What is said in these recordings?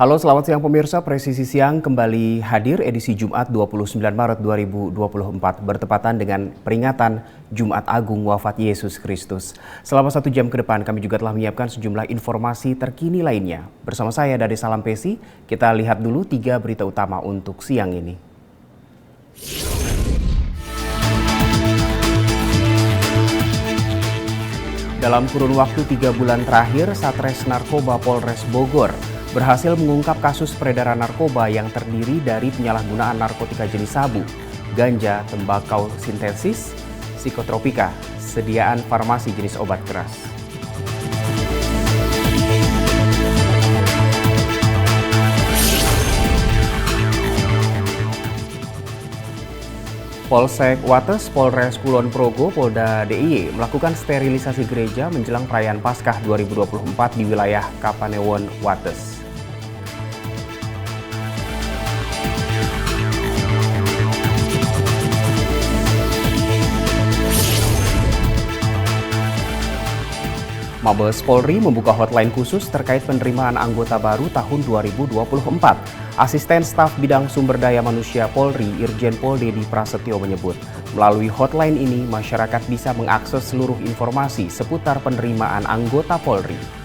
Halo, selamat siang pemirsa. Presisi Siang kembali hadir edisi Jumat 29 Maret 2024 bertepatan dengan peringatan Jumat Agung Wafat Yesus Kristus. Selama 1 jam ke depan kami juga telah menyiapkan sejumlah informasi terkini lainnya. Bersama saya dari Salam Pesi, kita lihat dulu 3 berita utama untuk siang ini. Dalam kurun waktu 3 bulan terakhir, Satres Narkoba Polres Bogor berhasil mengungkap kasus peredaran narkoba yang terdiri dari penyalahgunaan narkotika jenis sabu, ganja, tembakau sintetis, psikotropika, sediaan farmasi jenis obat keras. Polsek Wates, Polres Kulon Progo, Polda DIY melakukan sterilisasi gereja menjelang perayaan Paskah 2024 di wilayah Kapanewon, Wates. Mabes Polri membuka hotline khusus terkait penerimaan anggota baru tahun 2024. Asisten Staf Bidang Sumber Daya Manusia Polri, Irjen Pol Dedi Prasetyo menyebut, melalui hotline ini masyarakat bisa mengakses seluruh informasi seputar penerimaan anggota Polri.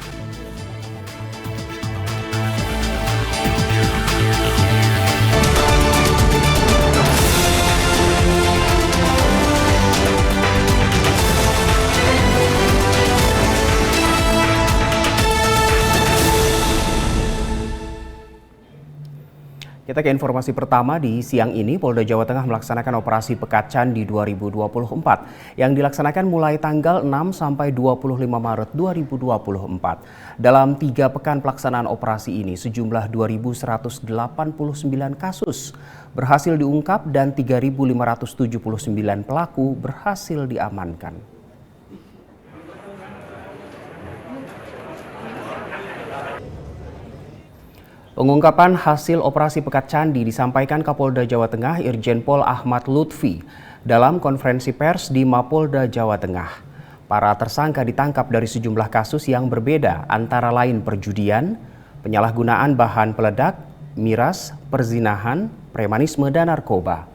Kita ke informasi pertama di siang ini. Polda Jawa Tengah melaksanakan operasi Pekat Candi 2024 yang dilaksanakan mulai tanggal 6 sampai 25 Maret 2024. Dalam 3 pekan pelaksanaan operasi ini, sejumlah 2.189 kasus berhasil diungkap dan 3.579 pelaku berhasil diamankan. Pengungkapan hasil operasi Pekat Candi disampaikan Kapolda Jawa Tengah Irjen Pol Ahmad Lutfi dalam konferensi pers di Mapolda Jawa Tengah. Para tersangka ditangkap dari sejumlah kasus yang berbeda, antara lain perjudian, penyalahgunaan bahan peledak, miras, perzinahan, premanisme, dan narkoba.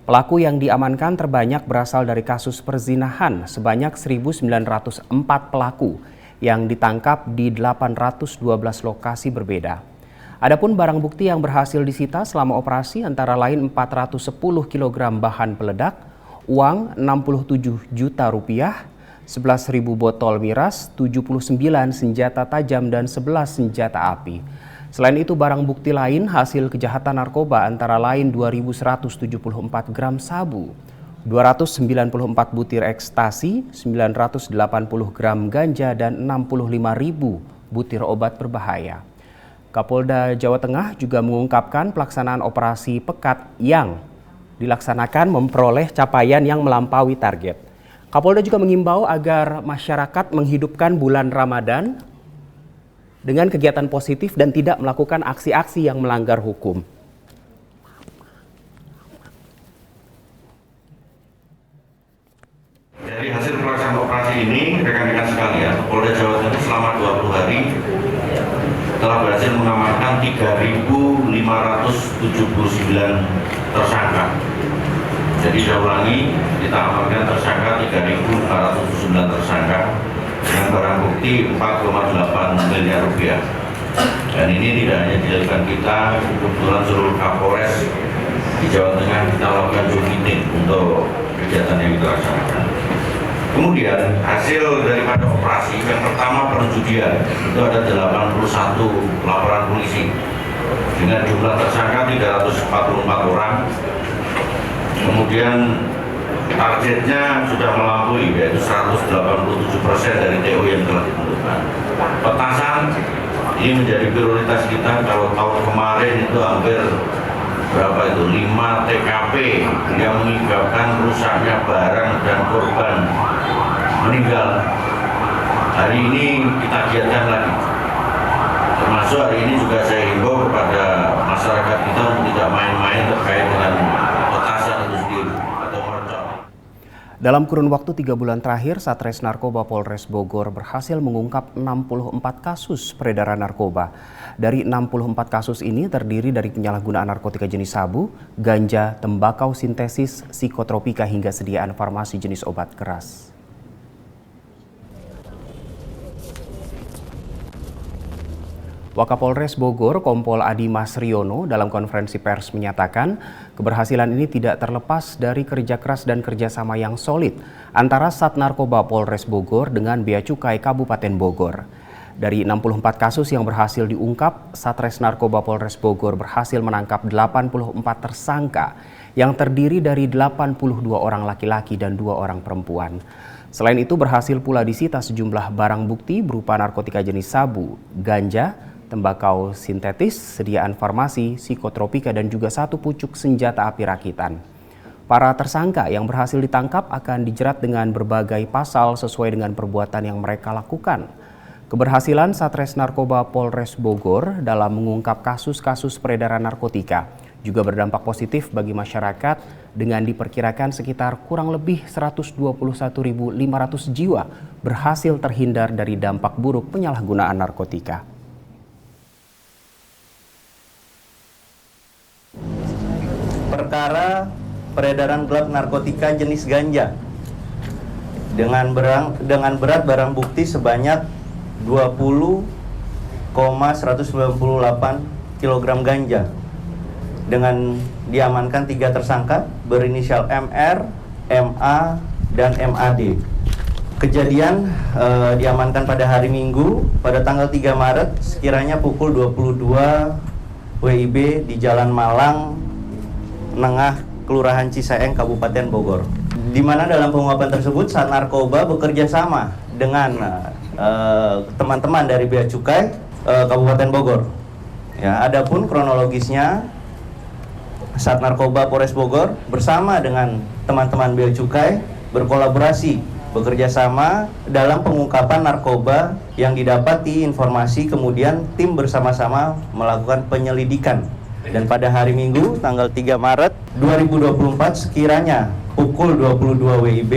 Pelaku yang diamankan terbanyak berasal dari kasus perzinahan sebanyak 1.904 pelaku yang ditangkap di 812 lokasi berbeda. Adapun barang bukti yang berhasil disita selama operasi antara lain 410 kg bahan peledak, uang 67 juta rupiah, 11.000 botol miras, 79 senjata tajam dan 11 senjata api. Selain itu barang bukti lain hasil kejahatan narkoba antara lain 2.174 gram sabu, 294 butir ekstasi, 980 gram ganja dan 65.000 butir obat berbahaya. Kapolda Jawa Tengah juga mengungkapkan pelaksanaan operasi Pekat yang dilaksanakan memperoleh capaian yang melampaui target. Kapolda juga mengimbau agar masyarakat menghidupkan bulan Ramadan dengan kegiatan positif dan tidak melakukan aksi-aksi yang melanggar hukum. Dari hasil pelaksanaan operasi ini, rekan-rekan sekalian, Polda Jawa Tengah selama 20 hari telah berhasil mengamankan 3.579 tersangka. Jadi saya ulangi, kita amankan tersangka 3.579 tersangka dengan barang bukti 4,8 miliar rupiah. Dan ini tidak hanya dilakukan kita, kebetulan seluruh Kapolres di Jawa Tengah kita lakukan Zoom meeting untuk kegiatan yang kita laksanakan. Kemudian hasil daripada operasi yang pertama perjudian itu ada 81 laporan polisi dengan jumlah tersangka 344 orang. Kemudian targetnya sudah melampaui yaitu 187% dari TO yang telah ditentukan. Petasan ini menjadi prioritas kita. Kalau tahun kemarin itu hampir berapa itu 5 TKP yang menyebabkan rusaknya barang dan korban meninggal. Hari ini kita giatkan lagi. Termasuk hari ini juga saya himbau kepada masyarakat kita untuk tidak main-main terkait dengan petasan itu sendiri atau mercon. Dalam kurun waktu 3 bulan terakhir, Satres Narkoba Polres Bogor berhasil mengungkap 64 kasus peredaran narkoba. Dari 64 kasus ini terdiri dari penyalahgunaan narkotika jenis sabu, ganja, tembakau sintesis, psikotropika hingga sediaan farmasi jenis obat keras. Wakapolres Bogor, Kompol Adi Masriono dalam konferensi pers menyatakan keberhasilan ini tidak terlepas dari kerja keras dan kerjasama yang solid antara Sat Narkoba Polres Bogor dengan Bea Cukai Kabupaten Bogor. Dari 64 kasus yang berhasil diungkap, Satres Narkoba Polres Bogor berhasil menangkap 84 tersangka yang terdiri dari 82 orang laki-laki dan 2 orang perempuan. Selain itu berhasil pula disita sejumlah barang bukti berupa narkotika jenis sabu, ganja, tembakau sintetis, sediaan farmasi, psikotropika, dan juga 1 pucuk senjata api rakitan. Para tersangka yang berhasil ditangkap akan dijerat dengan berbagai pasal sesuai dengan perbuatan yang mereka lakukan. Keberhasilan Satres Narkoba Polres Bogor dalam mengungkap kasus-kasus peredaran narkotika juga berdampak positif bagi masyarakat dengan diperkirakan sekitar kurang lebih 121.500 jiwa berhasil terhindar dari dampak buruk penyalahgunaan narkotika. Perkara peredaran gelap narkotika jenis ganja dengan berat barang bukti sebanyak 20,198 kg ganja dengan diamankan 3 tersangka berinisial MR, MA, dan MAD. Kejadian diamankan pada hari Minggu pada tanggal 3 Maret sekiranya pukul 22 WIB di Jalan Malang, Nengah, Kelurahan Ciseeng, Kabupaten Bogor. Di mana dalam pengungkapan tersebut Sat Narkoba bekerja sama dengan teman-teman dari Bea Cukai Kabupaten Bogor. Ya, adapun kronologisnya Sat Narkoba Polres Bogor bersama dengan teman-teman Bea Cukai berkolaborasi bekerja sama dalam pengungkapan narkoba yang didapati informasi, kemudian tim bersama-sama melakukan penyelidikan. Dan pada hari Minggu tanggal 3 Maret 2024 sekiranya pukul 22 WIB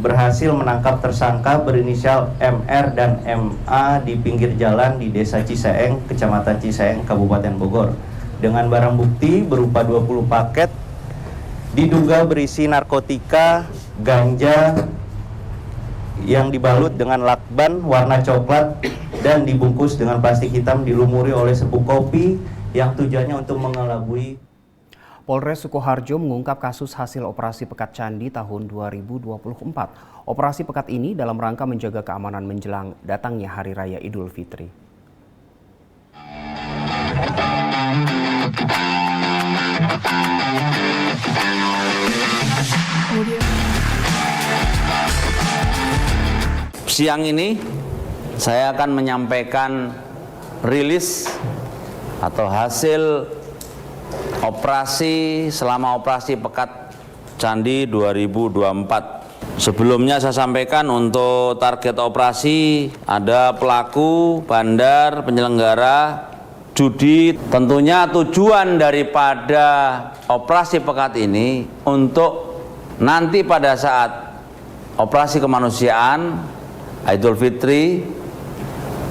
berhasil menangkap tersangka berinisial MR dan MA di pinggir jalan di Desa Ciseeng, Kecamatan Ciseeng, Kabupaten Bogor. Dengan barang bukti berupa 20 paket diduga berisi narkotika ganja yang dibalut dengan lakban warna coklat dan dibungkus dengan plastik hitam dilumuri oleh sebuah kopi yang tujuannya untuk mengelabui. Polres Sukoharjo mengungkap kasus hasil operasi Pekat Candi tahun 2024. Operasi Pekat ini dalam rangka menjaga keamanan menjelang datangnya Hari Raya Idul Fitri. Siang ini saya akan menyampaikan rilis atau hasil operasi selama operasi Pekat Candi 2024. Sebelumnya saya sampaikan untuk target operasi ada pelaku, bandar, penyelenggara, judi. Tentunya tujuan daripada operasi Pekat ini untuk nanti pada saat operasi kemanusiaan Idul Fitri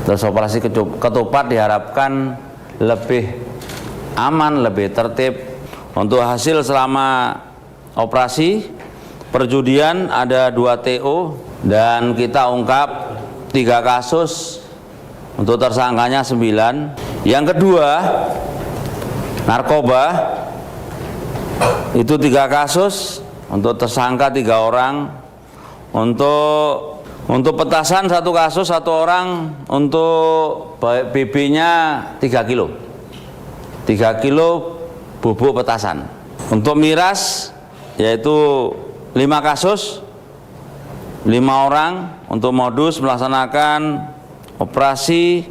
terus operasi ketupat diharapkan lebih aman, lebih tertib. Untuk hasil selama operasi perjudian ada 2 TO dan kita ungkap 3 kasus, untuk tersangkanya 9. Yang kedua, narkoba itu 3 kasus, untuk tersangka 3 orang. Untuk petasan 1 kasus 1 orang, untuk BB-nya 3 kilo. 3 kilo bubuk petasan. Untuk miras yaitu 5 kasus, 5 orang untuk modus melaksanakan operasi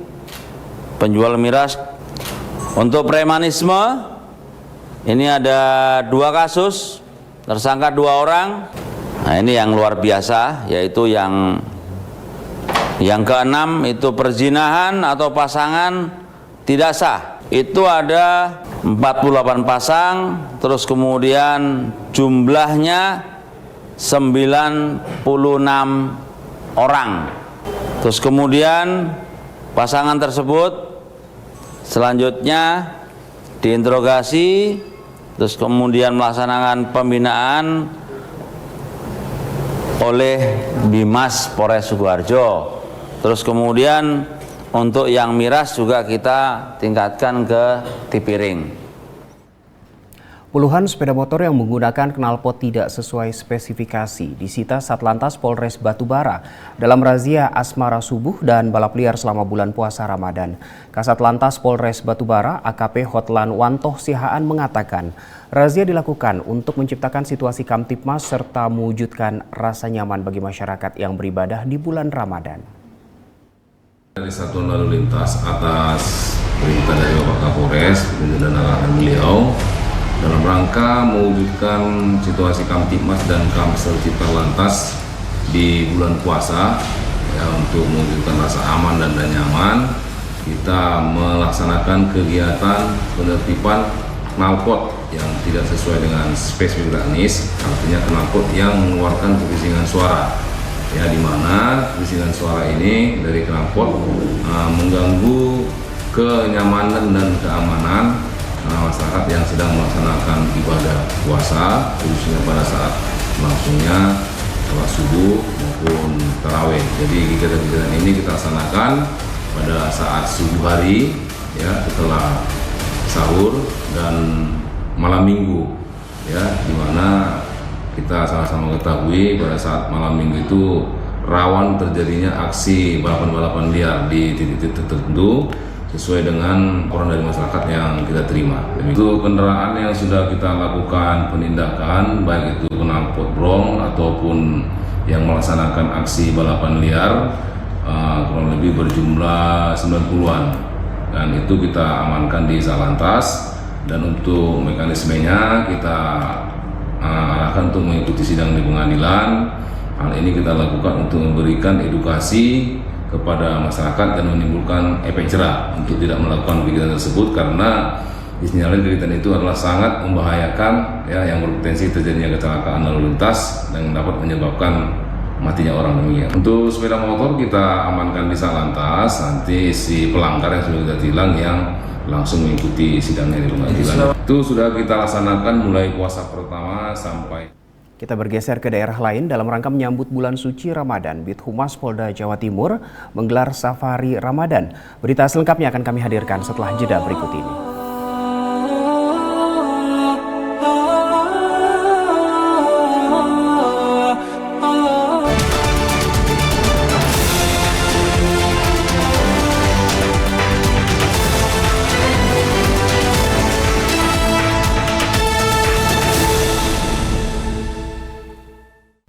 penjual miras. Untuk premanisme ini ada 2 kasus, tersangka 2 orang. Nah, ini yang luar biasa, yaitu yang ke-6 itu perzinahan atau pasangan tidak sah. Itu ada 48 pasang, terus kemudian jumlahnya orang. Terus kemudian pasangan tersebut selanjutnya diinterogasi, terus kemudian melaksanakan pembinaan oleh Bimas Polres Sukoharjo. Terus kemudian untuk yang miras juga kita tingkatkan ke Tipiring. Puluhan sepeda motor yang menggunakan knalpot tidak sesuai spesifikasi disita Satlantas Polres Batubara dalam razia asmara subuh dan balap liar selama bulan puasa Ramadan. Kasat Lantas Polres Batubara AKP Hotlan Wantoh Sihaan mengatakan, razia dilakukan untuk menciptakan situasi kamtipmas serta mewujudkan rasa nyaman bagi masyarakat yang beribadah di bulan Ramadan. Dari Satuan Lalu Lintas atas perintah dari Bapak Kapolres dan arahan beliau dalam rangka mewujudkan situasi Kamtipmas dan Kamsel Cipta Lantas di bulan puasa ya, untuk mewujudkan rasa aman dan nyaman, kita melaksanakan kegiatan penertiban knalpot yang tidak sesuai dengan spesifikasi teknis, artinya knalpot yang mengeluarkan kebisingan suara. Ya, di mana kebisingan suara ini dari knalpot mengganggu kenyamanan dan keamanan masyarakat yang sedang melaksanakan ibadah puasa, khususnya pada saat langsungnya sholat subuh maupun tarawih. Jadi kegiatan-kegiatan ini kita laksanakan pada saat subuh hari, ya, setelah sahur dan malam minggu, ya, di mana kita sama-sama ketahui pada saat malam minggu itu rawan terjadinya aksi balapan-balapan liar di titik-titik tertentu sesuai dengan laporan dari masyarakat yang kita terima. Itu kendaraan yang sudah kita lakukan penindakan, baik itu knalpot brong ataupun yang melaksanakan aksi balapan liar, kurang lebih berjumlah 90-an, dan itu kita amankan di Satlantas. Dan untuk mekanismenya kita arahkan untuk mengikuti sidang di pengadilan. Hal ini kita lakukan untuk memberikan edukasi kepada masyarakat dan menimbulkan efek jerah untuk tidak melakukan kegiatan tersebut, karena disinyalir kegiatan itu adalah sangat membahayakan, ya, yang berpotensi terjadinya kecelakaan lalu lintas dan dapat menyebabkan matinya orang demikian. Untuk sepeda motor kita amankan di Satlantas, nanti si pelanggar yang sudah kita tilang yang langsung mengikuti sidangnya di pengadilan. Itu sudah kita laksanakan mulai puasa pertama sampai. Kita bergeser ke daerah lain dalam rangka menyambut bulan suci Ramadan. Bithumas Polda Jawa Timur menggelar safari Ramadan. Berita selengkapnya akan kami hadirkan setelah jeda berikut ini.